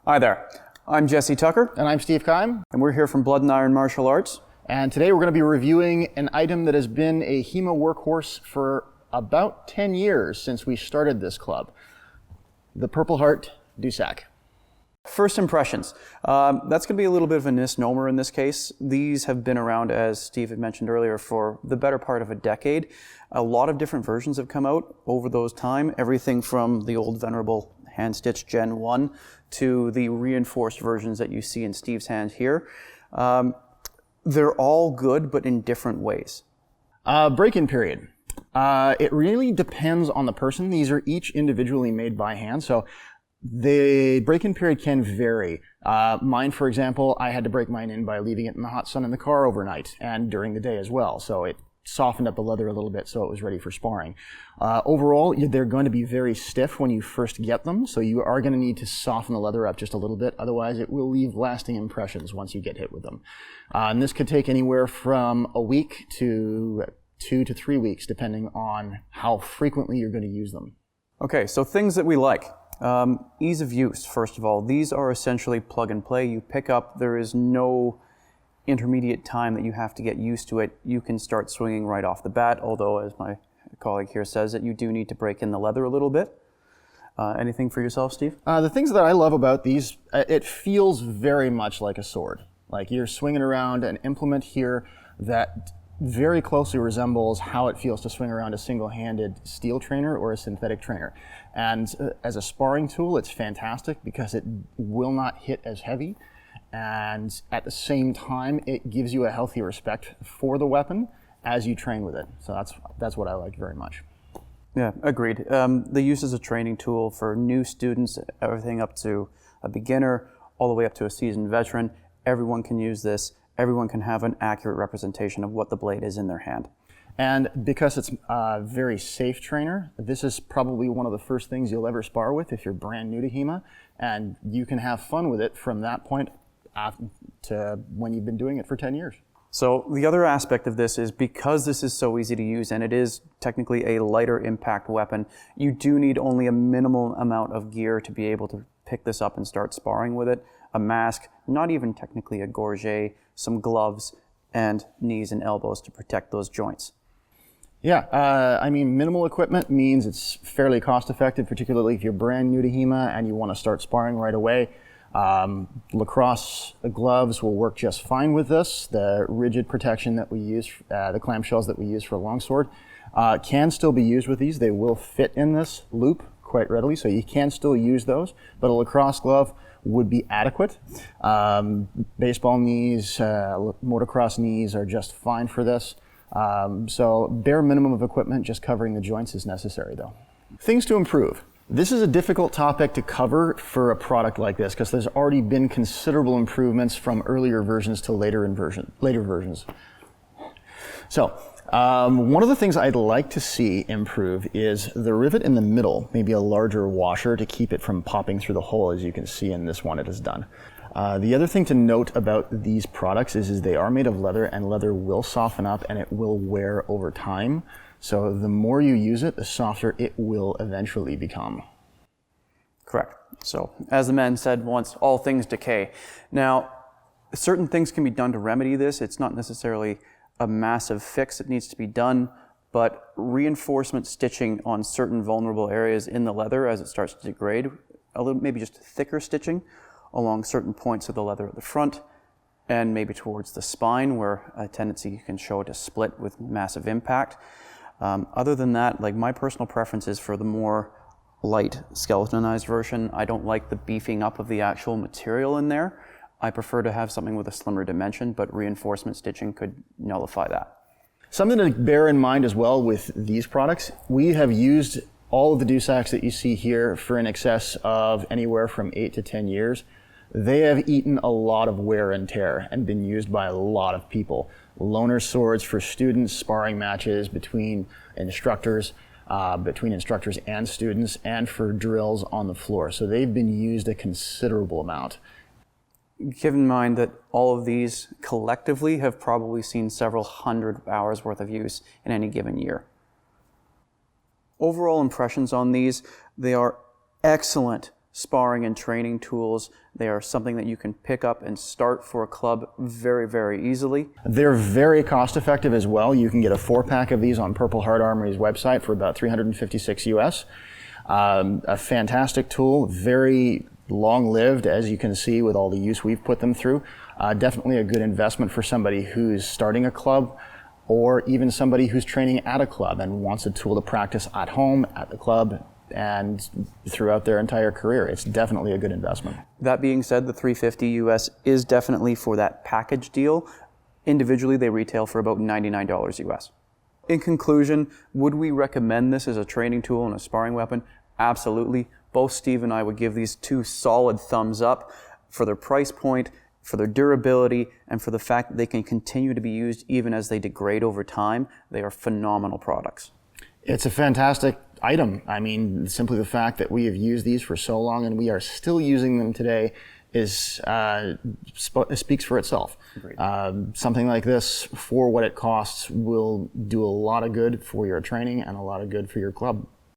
Hi there, I'm Jesse Tucker. And I'm Steve Keim. And we're here from Blood and Iron Martial Arts. And today we're going to be reviewing an item that has been a HEMA workhorse for about 10 years since we started this club, the Purpleheart Dussack. First impressions. That's going to be a little bit of a misnomer in this case. These have been around, as Steve had mentioned earlier, for the better part of a decade. A lot of different versions have come out over those time, everything from the old venerable hand-stitched Gen 1 to the reinforced versions that you see in Steve's hand here. They're all good, but in different ways. Break-in period. It really depends on the person. These are each individually made by hand, so the break-in period can vary. Mine, for example, I had to break mine in by leaving it in the hot sun in the car overnight and during the day as well, so it softened up the leather a little bit so it was ready for sparring. Overall, they're going to be very stiff when you first get them, so you are going to need to soften the leather up just a little bit, otherwise it will leave lasting impressions once you get hit with them. And this could take anywhere from a week to 2 to 3 weeks, depending on how frequently you're going to use them. Okay, so things that we like. Ease of use, first of all. These are essentially plug and play. You pick up, there is no intermediate time that you have to get used to it. You can start swinging right off the bat, although, as my colleague here says, that you do need to break in the leather a little bit. Anything for yourself, Steve? The things that I love about these, it feels very much like a sword. Like you're swinging around an implement here that very closely resembles how it feels to swing around a single-handed steel trainer or a synthetic trainer. And as a sparring tool, it's fantastic because it will not hit as heavy. And at the same time, it gives you a healthy respect for the weapon as you train with it. So that's what I like very much. Yeah, agreed. The use as a training tool for new students, everything up to a beginner, all the way up to a seasoned veteran. Everyone can use this. Everyone can have an accurate representation of what the blade is in their hand. And because it's a very safe trainer, this is probably one of the first things you'll ever spar with if you're brand new to HEMA, and you can have fun with it from that point to when you've been doing it for 10 years. So the other aspect of this is because this is so easy to use and it is technically a lighter impact weapon, you do need only a minimal amount of gear to be able to pick this up and start sparring with it. A mask, not even technically a gorget, some gloves, and knees and elbows to protect those joints. Yeah, I mean, minimal equipment means it's fairly cost effective, particularly if you're brand new to HEMA and you want to start sparring right away. Lacrosse gloves will work just fine with this. The rigid protection that we use, the clamshells that we use for a longsword, can still be used with these. They will fit in this loop quite readily, so you can still use those, but a lacrosse glove would be adequate. Baseball knees, motocross knees are just fine for this. So bare minimum of equipment, just covering the joints is necessary though. Things to improve. This is a difficult topic to cover for a product like this because there's already been considerable improvements from earlier versions to later versions. So one of the things I'd like to see improve is the rivet in the middle, maybe a larger washer to keep it from popping through the hole, as you can see in this one it is done. The other thing to note about these products is they are made of leather, and leather will soften up and it will wear over time. So the more you use it, the softer it will eventually become. Correct. So as the man said once, all things decay. Now, certain things can be done to remedy this. It's not necessarily a massive fix that needs to be done, but reinforcement stitching on certain vulnerable areas in the leather as it starts to degrade, a little, maybe just thicker stitching along certain points of the leather at the front and maybe towards the spine where a tendency can show to split with massive impact. Other than that, like my personal preference is for the more light skeletonized version. I don't like the beefing up of the actual material in there. I prefer to have something with a slimmer dimension, but reinforcement stitching could nullify that. Something to bear in mind as well with these products, we have used all of the Dussacks that you see here for in excess of anywhere from 8 to 10 years. They have eaten a lot of wear and tear and been used by a lot of people. Loaner swords for students, sparring matches between instructors and students, and for drills on the floor. So they've been used a considerable amount. Keep in mind that all of these collectively have probably seen several hundred hours worth of use in any given year. Overall impressions on these, they are excellent sparring and training tools. They are something that you can pick up and start for a club very, very easily. They're very cost effective as well. You can get a 4-pack of these on Purple Heart Armory's website for about $356 US. A fantastic tool, very long-lived, as you can see with all the use we've put them through. Definitely a good investment for somebody who's starting a club, or even somebody who's training at a club and wants a tool to practice at home, at the club, and throughout their entire career. It's definitely a good investment. That being said, the $350 US is definitely for that package deal. Individually, they retail for about $99 US. In conclusion, would we recommend this as a training tool and a sparring weapon? Absolutely. Both Steve and I would give these 2 solid thumbs up for their price point, for their durability, and for the fact that they can continue to be used even as they degrade over time. They are phenomenal products. It's a fantastic item. I mean, simply the fact that we have used these for so long and we are still using them today is speaks for itself. Something like this, for what it costs, will do a lot of good for your training and a lot of good for your club.